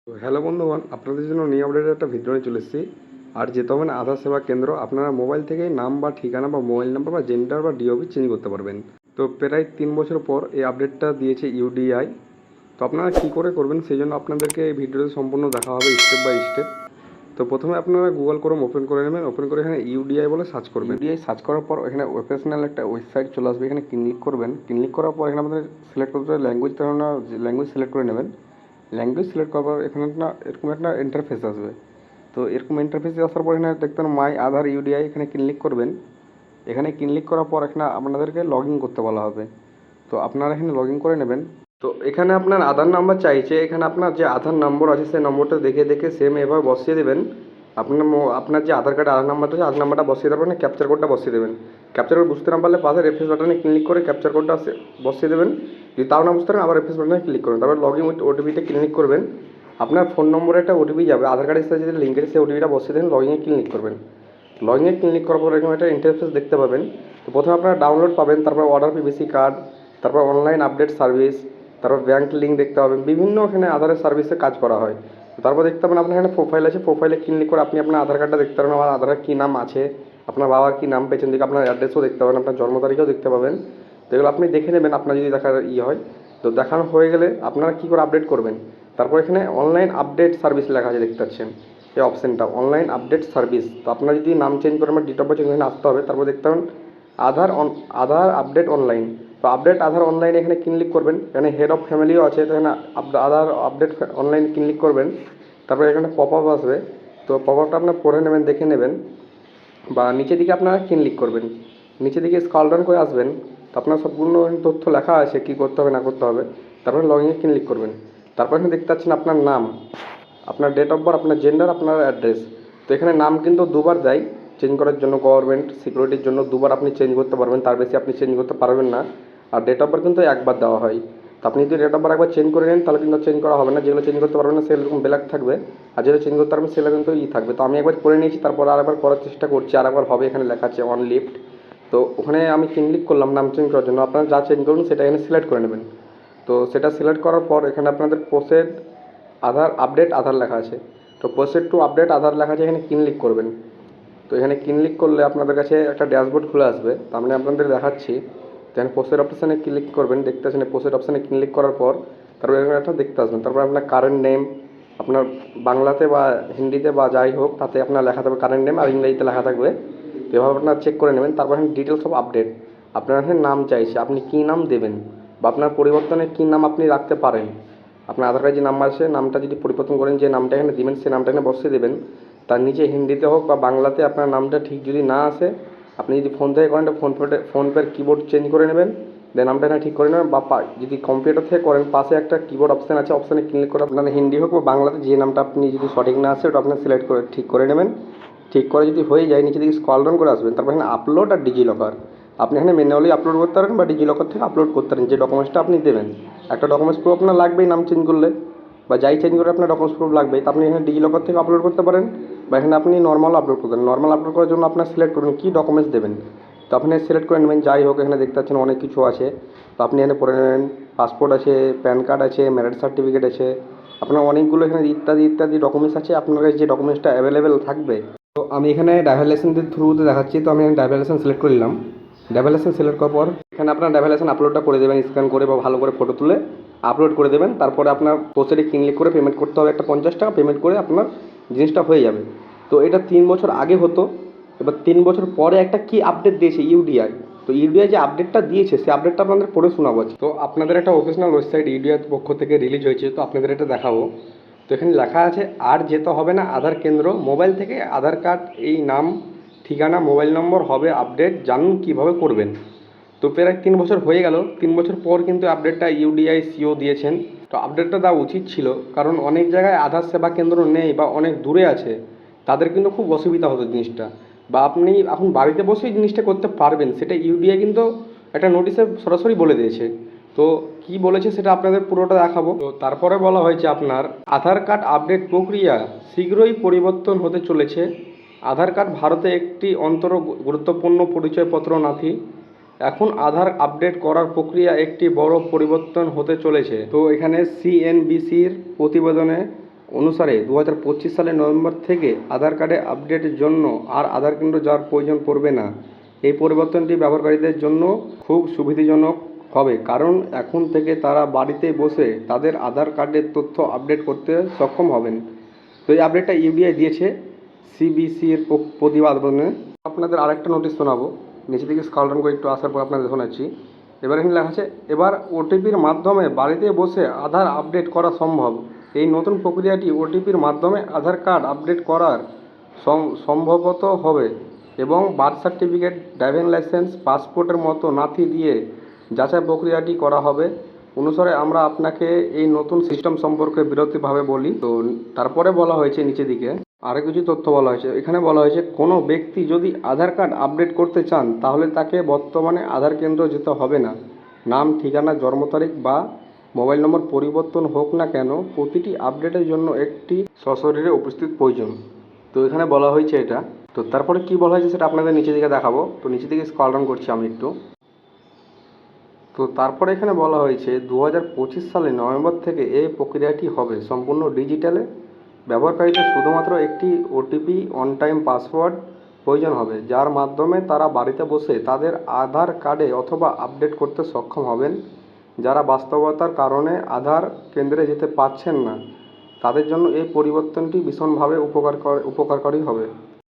তো হ্যালো বন্ধুগণ, আপনাদের জন্য নিউ আপডেটের একটা ভিডিও নিয়ে চলে এসেছি। আর যেতে হবে না আধার সেবা কেন্দ্র, আপনারা মোবাইল থেকেই নাম বা ঠিকানা বা মোবাইল নাম্বার বা জেন্ডার বা ডিওবি চেঞ্জ করতে পারবেন। তো প্রায় 3 বছর পর এই আপডেটটা দিয়েছে ইউডিআই। তো আপনারা কী করে করবেন সেই জন্য আপনাদেরকে এই ভিডিওতে সম্পূর্ণ দেখা হবে স্টেপ বাই স্টেপ। তো প্রথমে আপনারা গুগল ক্রোম ওপেন করে নেবেন, ওপেন করে এখানে ইউডিআই বলে সার্চ করবেন। ইউডিআই সার্চ করার পর এখানে প্রফেশনাল একটা ওয়েবসাইট চলে আসবে, এখানে ক্লিক করবেন। ক্লিক করার পর এখানে আপনাদের সিলেক্ট করতে হবে ল্যাঙ্গুয়েজ, তাহলে ল্যাঙ্গুয়েজ সিলেক্ট করে নেবেন। ল্যাঙ্গুয়েজ সিলেক্ট করার পর এখানে এরকম একটা ইন্টারফেস আসবে। তো এরকম ইন্টারফেসে আসার পর এখানে দেখতেন মাই আধার ইউডিআই, এখানে ক্লিক করবেন। এখানে ক্লিক করার পর এখানে আপনাদেরকে লগ ইন করতে বলা হবে। তো আপনারা এখানে লগ ইন করে নেবেন। তো এখানে আপনার আধার নাম্বার চাইছে, এখানে আপনার যে আধার নম্বর আছে সেই নম্বরটা দেখে দেখে সেম এভাবে বসিয়ে দেবেন। আপনার যে আধার কার্ডে আধার নাম্বারটা আছে আধার নাম্বারটা বসিয়ে দেবেন, ক্যাপচার কোডটা বসিয়ে দেবেন। ক্যাপচার কোড বুঝতে না পারলে পাশে রেফ্রেশ বাটনে ক্লিক করে ক্যাপচার কোডটা বসিয়ে দেবেন। যদি তাও না বুঝতে পারেন আবার রেফ্রেশ বাটনে ক্লিক করবেন, তারপর লগ ইন উইথ ওটিপিতে ক্লিক করবেন। আপনার ফোন নম্বরে একটা ওটিপি যাবে, আধার কার্ডের সাথে যদি লিঙ্ক আছে সেই ওটিপিটা বসিয়ে দেবেন, লগ ইনে ক্লিক করবেন। লগ ইনে ক্লিক করার পর এরকম একটা ইন্টারফেস দেখতে পাবেন। তো প্রথমে আপনারা ডাউনলোড পাবেন, তারপর অর্ডার পিভিসি কার্ড, তারপর অনলাইন আপডেট সার্ভিস, তারপর ব্যাঙ্ক লিঙ্ক দেখতে পাবেন। বিভিন্ন এখানে আধারের সার্ভিসে কাজ করা হয়। তারপর দেখতে পাবেন আপনার এখানে প্রোফাইল আছে, প্রোফাইলে ক্লিক করে আপনি আপনার আধার কার্ডটা দেখতে পাবেন, আমার আধারের কী নাম আছে, আপনার বাবার কী নাম পেছন দিকে আপনার অ্যাড্রেসও দেখতে পাবেন, আপনার জন্ম তারিখও দেখতে পাবেন। তো এগুলো আপনি দেখে নেবেন আপনার যদি দেখার হয়। তো দেখানো হয়ে গেলে আপনারা কী করে আপডেট করবেন, তারপর এখানে অনলাইন আপডেট সার্ভিস লেখা আছে দেখতে পাচ্ছেন এই অপশানটা, অনলাইন আপডেট সার্ভিস। তো আপনার যদি নাম চেঞ্জ করেন বা ডেট অফ বার্থ এখানে আসতে হবে। তারপর দেখতে পাবেন আধার আপডেট অনলাইন। তো আপডেট আধার অনলাইন এখানে ক্লিক করবেন। এখানে হেড অফ ফ্যামিলিও আছে, তো এখানে আধার আপডেট অনলাইন ক্লিক করবেন। তারপরে এখানে পপ আপ আসবে, তো পপ আপটা আপনার পড়ে নেবেন, দেখে নেবেন, বা নিচের দিকে আপনারা ক্লিক করবেন। নিচের দিকে স্ক্রল ডাউন করে আসবেন, তো আপনার সবগুলো তথ্য লেখা আছে কী করতে হবে না করতে হবে। তারপরে লগ ইনে ক্লিক করবেন। তারপর এখানে দেখতে পাচ্ছেন আপনার নাম, আপনার ডেট অফ বার্থ, আপনার জেন্ডার, আপনার অ্যাড্রেস। তো এখানে নাম কিন্তু দুবার দেয় চেঞ্জ করার জন্য, গভর্নমেন্ট সিকিউরিটির জন্য দুবার আপনি চেঞ্জ করতে পারবেন, তার বেশি আপনি চেঞ্জ করতে পারবেন না। আর ডেট অফ বার্থ কিন্তু একবার দেওয়া হয়। তো আপনি যদি ডেট অফ বার্থ একবার চেঞ্জ করে নেন তাহলে কিন্তু চেঞ্জ করা হবে না, যেগুলো চেঞ্জ করতে পারবেন না সেরকম ব্ল্যাক থাকবে, আর যেগুলো চেঞ্জ করতে পারবেন সেগুলো কিন্তু থাকবে। তো আমি একবার করে নিয়েছি, তারপর আরেকবার করার চেষ্টা করছি, আরেকবার হবে। এখানে লেখা আছে অন লিফট। তো ওখানে আমি ক্লিক করলাম নাম চেঞ্জ করার জন্য, আপনারা যা চেঞ্জ করবেন সেটা এখানে সিলেক্ট করে নেবেন। তো সেটা সিলেক্ট করার পর এখানে আপনাদের প্রসেড আধার আপডেট আধার লেখা আছে, তো প্রসেড টু আপডেট আধার লেখা আছে, এখানে ক্লিক করবেন। তো এখানে ক্লিক করলে আপনাদের কাছে একটা ড্যাশবোর্ড খুলে আসবে, তো আমি আপনাদের দেখাচ্ছি। তো এখানে পোস্টের অপশানে ক্লিক করবেন, দেখতে পাচ্ছেন পোস্টের অপশানে ক্লিক করার পর তারপর এখানে একটা দেখতে আসবেন। তারপর আপনার কারেন্ট নেম, আপনার বাংলাতে বা হিন্দিতে বা যাই হোক তাতে আপনার লেখা থাকবে কারেন্ট নেম, আর ইংরেজিতে লেখা থাকবে। তো এভাবে আপনার চেক করে নেবেন। তারপর এখানে ডিটেলস অফ আপডেট, আপনার এখানে নাম চাইছে, আপনি কী নাম দেবেন বা আপনার পরিবর্তনে কী নাম আপনি রাখতে পারেন। আপনার আধার কার্ডে যে নাম্বার আছে নামটা যদি পরিবর্তন করেন, যে নামটা এখানে দেবেন সেই নামটা এখানে বসিয়ে দেবেন। তার নিচে হিন্দিতে হোক বা বাংলাতে আপনার নামটা ঠিক যদি না আসে, আপনি যদি ফোন থেকে করেন ফোনপের কিবোর্ড চেঞ্জ করে নেবেন, দেন নামটা এখানে ঠিক করে নেবেন। বা যদি কম্পিউটার থেকে করেন পাশে একটা কিবোর্ড অপশান আছে, অপশানে ক্লিক করে আপনার হিন্দি হোক বা বাংলাতে যে নামটা আপনি যদি সঠিক না আসে ওটা আপনার সিলেক্ট করে ঠিক করে নেবেন। ঠিক করে যদি হয়ে যায় নিচে দিকে স্ক্রল ডাউন করে আসবেন, তারপর এখানে আপলোড আর ডিজি লকার, আপনি এখানে ম্যানুয়ালি আপলোড করতে পারেন বা ডিজি লকার থেকে আপলোড করতে পারেন যে ডকুমেন্টসটা আপনি দেবেন। একটা ডকুমেন্টস প্রুফ আপনার লাগবেই নাম চেঞ্জ করলে, বা যাই চেঞ্জ করে আপনার ডকুমেন্টস প্রুফ লাগবেই। তো আপনি এখানে ডিজি লকার থেকে আপলোড করতে পারেন বা এখানে আপনি নর্মাল আপলোড করবেন। নর্মাল আপলোড করার জন্য আপনার সিলেক্ট করবেন কী ডকুমেন্টস দেবেন, তো আপনি সিলেক্ট করে নেবেন যাই হোক। এখানে দেখতে পাচ্ছেন অনেক কিছু আছে, তো আপনি এখানে পড়ে নেবেন। পাসপোর্ট আছে, প্যান কার্ড আছে, ম্যারেজ সার্টিফিকেট আছে, আপনার অনেকগুলো এখানে ইত্যাদি ইত্যাদি ডকুমেন্টস আছে, আপনার কাছে যে ডকুমেন্টসটা অ্যাভেলেবেল থাকবে। তো আমি এখানে ড্রাইভার লাইসেন্সের থ্রুতে দেখাচ্ছি, তো আমি এখানে ড্রাইভার লাইসেন্স সিলেক্ট করে নিলাম। ড্রাইভার লাইসেন্স সিলেক্ট করার পর এখানে আপনার ড্রাইভার লাইসেন্স আপলোডটা করে দেবেন, স্ক্যান করে বা ভালো করে ফটো তুলে আপলোড করে দেবেন। তারপরে আপনার পোস্টে ক্লিক করে পেমেন্ট করতে হবে, একটা 50 টাকা পেমেন্ট করে আপনার জিনিসটা হয়ে যাবে। তো এটা 3 বছর আগে হতো, এবার 3 বছর পরে একটা কি আপডেট দিয়েছে ইউডিআই। তো ইউডিআই যে আপডেটটা দিয়েছে সেই আপডেটটা আপনাদের পড়ে শোনাবো। তো আপনাদের একটা অফিসিয়াল ওয়েবসাইট ইউডিআই পক্ষ থেকে রিলিজ হয়েছে, তো আপনাদের এটা দেখাবো। তো এখানে লেখা আছে আর যেতে হবে না আধার কেন্দ্র, মোবাইল থেকে আধার কার্ড এই নাম ঠিকানা মোবাইল নম্বর হবে আপডেট, জানুন কীভাবে করবেন। তো প্রায় 3 বছর হয়ে গেল, 3 বছর পর কিন্তু আপডেটটা ইউডিআই সিও দিয়েছেন। তো আপডেটটা দেওয়া উচিত ছিল, কারণ অনেক জায়গায় আধার সেবা কেন্দ্র নেই বা অনেক দূরে আছে, তাদের কিন্তু খুব অসুবিধা হতো জিনিসটা। বা আপনি এখন বাড়িতে বসেই জিনিসটা করতে পারবেন, সেটা ইউডিআই কিন্তু একটা নোটিশে সরাসরি বলে দিয়েছে। তো কি বলেছে সেটা আপনাদের পুরোটা দেখাবো। তো তারপরে বলা হয়েছে আপনার আধার কার্ড আপডেট প্রক্রিয়া শীঘ্রই পরিবর্তন হতে চলেছে। আধার কার্ড ভারতে একটি গুরুত্বপূর্ণ পরিচয়পত্র নথি। এখন আধার আপডেট করার প্রক্রিয়া একটি বড় পরিবর্তন হতে চলেছে। তো এখানে সিএনবিসির প্রতিবেদনে অনুসারে 2025 সালের নভেম্বর থেকে আধার কার্ডে আপডেটের জন্য আর আধার কেন্দ্র যাওয়ার প্রয়োজন পড়বে না। এই পরিবর্তনটি ব্যবহারকারীদের জন্য খুব সুবিধাজনক হবে, কারণ এখন থেকে তারা বাড়িতে বসে তাদের আধার কার্ডের তথ্য আপডেট করতে সক্ষম হবেন। তো এই আপডেটটা ইউডিআই দিয়েছে সিবিসির প্রতিবেদনে। আপনাদের আরেকটা নোটিশ শোনাবো, নিচে দিকে স্ক্রল ডাউন করে একটু আসার পর আপনাদের শোনাচ্ছি। এবার এখানে লেখা আছে, এবার ওটিপির মাধ্যমে বাড়িতে বসে আধার আপডেট করা সম্ভব। এই নতুন প্রক্রিয়াটি ওটিপির মাধ্যমে আধার কার্ড আপডেট করার সম্ভবত হবে এবং বার্থ সার্টিফিকেট, ড্রাইভিং লাইসেন্স, পাসপোর্টের মতো নথি দিয়ে যাচাই প্রক্রিয়াটি করা হবে। অনুসারে আমরা আপনাকে এই নতুন সিস্টেম সম্পর্কে বিরতিভাবে বলি। তো তারপরে বলা হয়েছে নিচে দিকে আরও কিছু তথ্য বলা হয়েছে। এখানে বলা হয়েছে, কোনো ব্যক্তি যদি আধার কার্ড আপডেট করতে চান তাহলে তাকে বর্তমানে আধার কেন্দ্র যেতে হবে না। নাম, ঠিকানা, জন্ম তারিখ বা মোবাইল নম্বর পরিবর্তন হোক না কেন, প্রতিটি আপডেটের জন্য একটি সশরীরে উপস্থিত প্রয়োজন। তো এখানে বলা হয়েছে এটা। তো তারপরে কি বলা হয়েছে সেটা আপনাদের নিচে দিকে দেখাবো। তো নিচে দিকে স্ক্রল ডাউন করছি আমি একটু। তো তারপরে এখানে বলা হয়েছে 2025 সালের নভেম্বর থেকে এই প্রক্রিয়াটি হবে সম্পূর্ণ ডিজিটালে। ব্যবহারকারীদের শুধুমাত্র একটি ওটিপি, অন টাইম পাসওয়ার্ড প্রয়োজন হবে, যার মাধ্যমে তারা বাড়িতে বসে তাদের আধার কার্ডে অথবা আপডেট করতে সক্ষম হবেন। যারা বাস্তবতার কারণে আধার কেন্দ্রে যেতে পারছেন না তাদের জন্য এই পরিবর্তনটি ভীষণভাবে উপকারী হবে।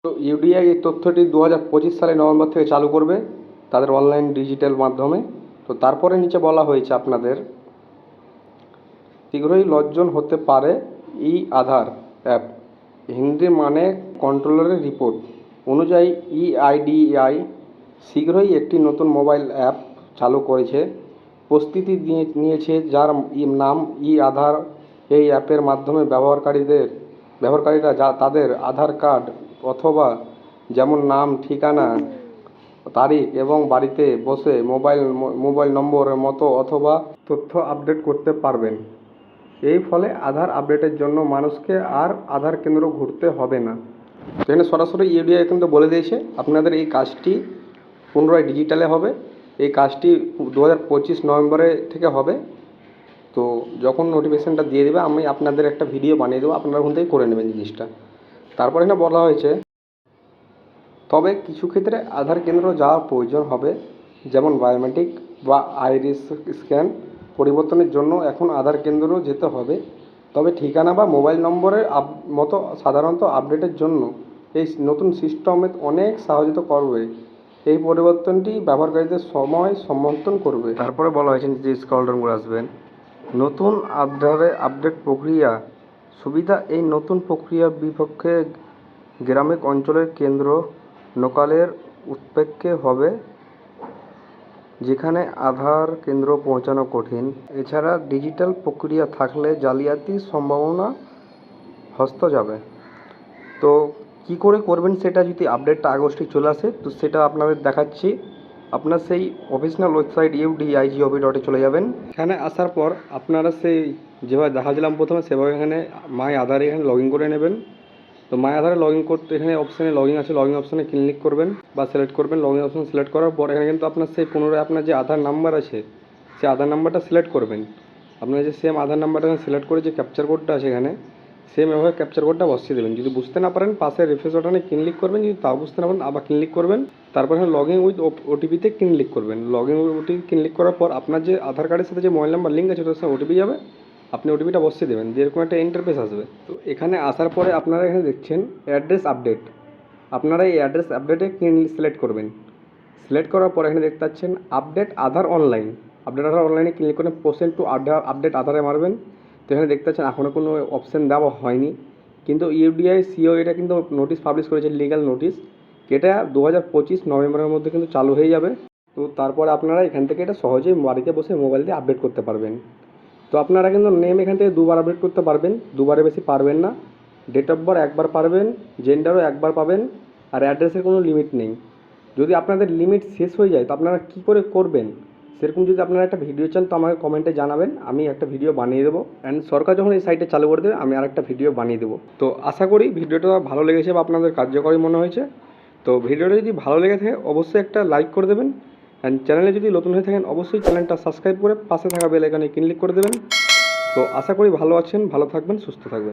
তো ইউডিআই এই তথ্যটি 2025 সালের নভেম্বর থেকে চালু করবে তাদের অনলাইন ডিজিটাল মাধ্যমে। তো তারপরে নিচে বলা হয়েছে আপনাদের, শীঘ্রই লঞ্চ হতে পারে ই আধার অ্যাপ। হিন্দি মানে কন্ট্রোলারের রিপোর্ট অনুযায়ী ইআইডিআই শীঘ্রই একটি নতুন মোবাইল অ্যাপ চালু করেছে, প্রস্তুতি নিয়েছে, যার নাম ই আধার। এই অ্যাপের মাধ্যমে ব্যবহারকারীরা তাদের আধার কার্ড অথবা যেমন নাম, ঠিকানা, তারিখ এবং বাড়িতে বসে মোবাইল নম্বরের মতো অথবা তথ্য আপডেট করতে পারবেন। এই ফলে আধার আপডেটের জন্য মানুষকে আর আধার কেন্দ্র ঘুরতে হবে না। তো এখানে সরাসরি ইউডিআই কিন্তু বলে দিয়েছে আপনাদের এই কাজটি পুনরায় ডিজিটালে হবে। এই কাজটি 2025 নভেম্বরে থেকে হবে। তো যখন নোটিফিকেশানটা দিয়ে দেবে আমি আপনাদের একটা ভিডিও বানিয়ে দেবো, আপনারা ওখান থেকে করে নেবেন জিনিসটা। তারপর এখানে বলা হয়েছে, তবে কিছু ক্ষেত্রে আধার কেন্দ্র যাওয়ার প্রয়োজন হবে, যেমন বায়োমেট্রিক বা আইরিস স্ক্যান পরিবর্তনের জন্য এখন আধার কেন্দ্র যেতে হবে। তবে ঠিকানা বা মোবাইল নম্বরের মতো সাধারণত আপডেটের জন্য এই নতুন সিস্টেম অনেক সাহায্য করবে। এই পরিবর্তনটি ব্যবহারকারীদের সময় সমর্থন করবে। তারপরে বলা হয়েছে যে স্ক্রল ডাউন করে আসবেন, নতুন আধারে আপডেট প্রক্রিয়া সুবিধা। এই নতুন প্রক্রিয়া বিপক্ষে গ্রামীণ অঞ্চলের কেন্দ্র লোকালের উৎপেক্ষে হবে, যেখানে আধার কেন্দ্র পৌঁছানো কঠিন। এছাড়া ডিজিটাল প্রক্রিয়া থাকলে জালিয়াতির সম্ভাবনা হস্ত যাবে। তো কি করে করবেন সেটা যদি আপডেটটা আগস্টে চলে আসে তো সেটা আপনাদের দেখাচ্ছি। আপনার সেই অফিসিয়াল ওয়েবসাইট UDIGOV.in চলে যাবেন। এখানে আসার পর আপনারা সেই যেভাবে দেখাছিলাম প্রথমে সেভাবে এখানে মাই আধারে এখানে লগ ইন করে নেবেন। তো মাই আধারে লগ ইন করতে এখানে অপশানে লগ ইন আছে, লগ ইন অপশানে ক্লিক করবেন বা সিলেক্ট করবেন। লগ ইন অপশান সিলেক্ট করার পর এখানে কিন্তু আপনার সেই পুনরায় আপনার যে আধার নাম্বার আছে সেই আধার নাম্বারটা সিলেক্ট করবেন। আপনার যে সেম আধার নাম্বারটা সিলেক্ট করে যে ক্যাপচার কোডটা আছে এখানে সেম এভাবে ক্যাপচার কোডটা বসিয়ে দেবেন। যদি বুঝতে না পারেন পাশে রিফ্রেশ বাটনে ক্লিক করবেন, যদি তাও বুঝতে না পারেন আবার ক্লিক করবেন। তারপর এখানে লগ ইন উইথ ওটিপিতে ক্লিক করবেন। Log in with OTP click করার পর আপনার যে আধার কার্ডের সাথে যে মোবাইল নাম্বার লিঙ্ক আছে ওটার সাথে ওটিপি যাবে, আপনি ওটিপিটা বসিয়ে দেবেন, দিয়ে এরকম একটা ইন্টারফেস আসবে। তো এখানে আসার পরে আপনারা এখানে দেখছেন অ্যাড্রেস আপডেট। আপনারা এই অ্যাড্রেস আপডেটে সিলেক্ট করবেন। সিলেক্ট করার পর এখানে দেখতে পাচ্ছেন আপডেট আধার অনলাইন। আপডেট আধার অনলাইনে ক্লিক করে % টু আপডেট আধারে মারবেন। তো এখানে দেখতে পাচ্ছেন এখনও কোনো অপশান দেওয়া হয়নি, কিন্তু ইউডিআই সিও এটা কিন্তু নোটিশ পাবলিশ করেছে, লিগ্যাল নোটিশ। এটা 2025 নভেম্বরের মধ্যে কিন্তু চালু হয়ে যাবে। তো তারপরে আপনারা এখান থেকে এটা সহজেই বাড়িতে বসে মোবাইল দিয়ে আপডেট করতে পারবেন। তো আপনারা কিন্তু নেম এখান থেকে 2বার আপডেট করতে পারবেন, 2বারের বেশি পারবেন না। ডেট অফ বার্থ 1বার পারবেন, জেন্ডারও 1বার পাবেন, আর অ্যাড্রেসের কোনো লিমিট নেই। যদি আপনাদের লিমিট শেষ হয়ে যায় তো আপনারা কী করে করবেন সেরকম যদি আপনারা একটা ভিডিও চান তো আমাকে কমেন্টে জানাবেন, আমি একটা ভিডিও বানিয়ে দেবো। অ্যান্ড সরকার যখন এই সাইটে চালু করে দেবে আমি আরেকটা ভিডিও বানিয়ে দেবো। তো আশা করি ভিডিওটা ভালো লেগেছে বা আপনাদের কার্যকরী মনে হয়েছে। তো ভিডিওটা যদি ভালো লেগে থাকে অবশ্যই একটা লাইক করে দেবেন। অ্যান্ড চ্যানেলে যদি নতুন হয়ে থাকেন অবশ্যই চ্যানেলটা সাবস্ক্রাইব করে পাশে থাকা বেল আইকনে ক্লিক করে দেবেন। তো আশা করি ভালো আছেন, ভালো থাকবেন, সুস্থ থাকবেন।